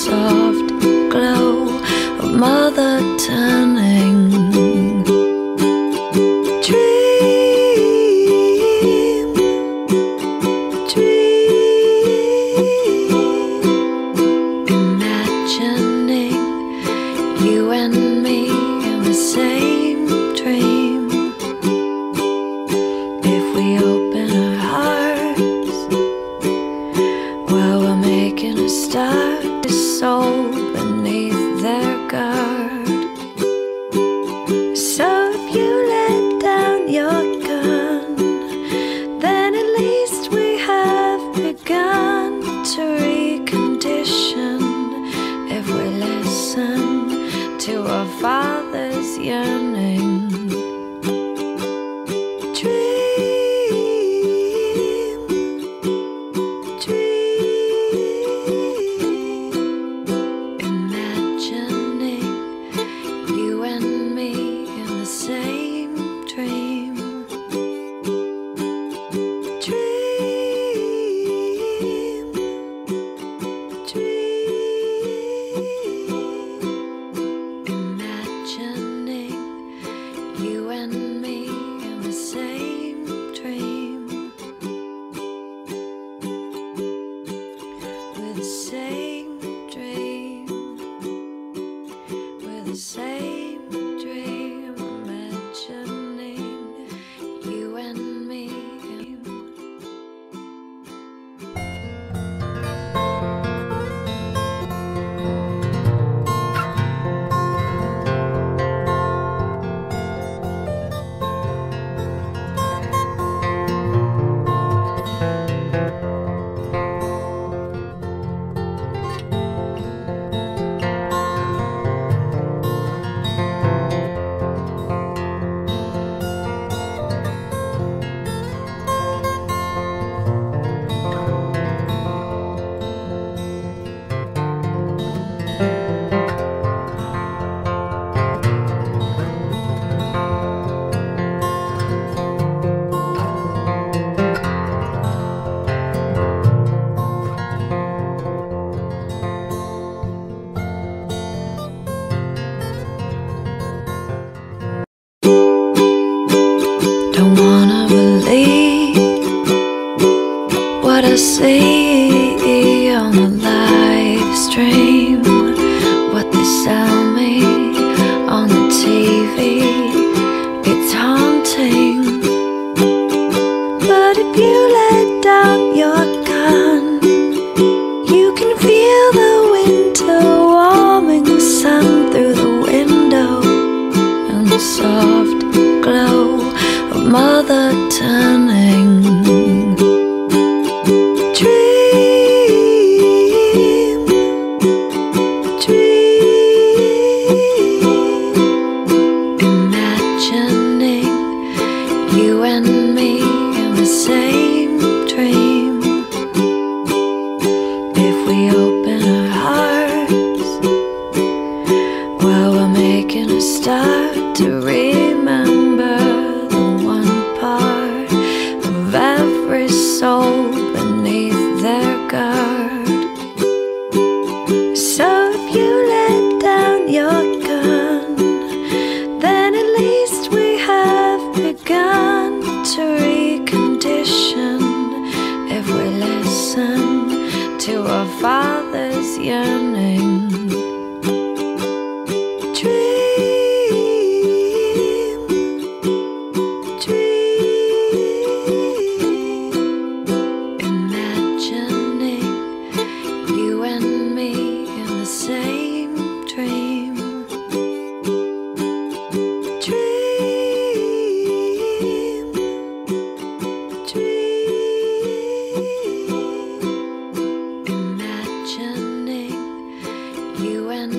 soft glow of mother turning. Dream, dream, imagining you and me in the same dream. If we open our hearts, well, we're making a start. The soul beneath their guard. So if you let down your gun, then at least we have begun to recondition. If we listen to our Father's yearning. Dream, dream, imagining you and me in the same dream. Dream, dream, imagining you and me in the same dream. With the same dream. With the same dream. Imagining you and me. Don't wanna believe what I see on the live stream, what they sell me on the TV. It's haunting. But if you let down your gun, you can feel the winter warming sun through the window and the soft glow of mother turning. Dream, dream, imagining you and me in the same dream. If we open our hearts, well, we're making a start to remember the one part of every soul beneath their guard. So if you let down your gun, then at least we have begun to recondition. If we listen to our Father's yearning. Dream, dream, imagining you and me in the same dream. Dream, dream, imagining you and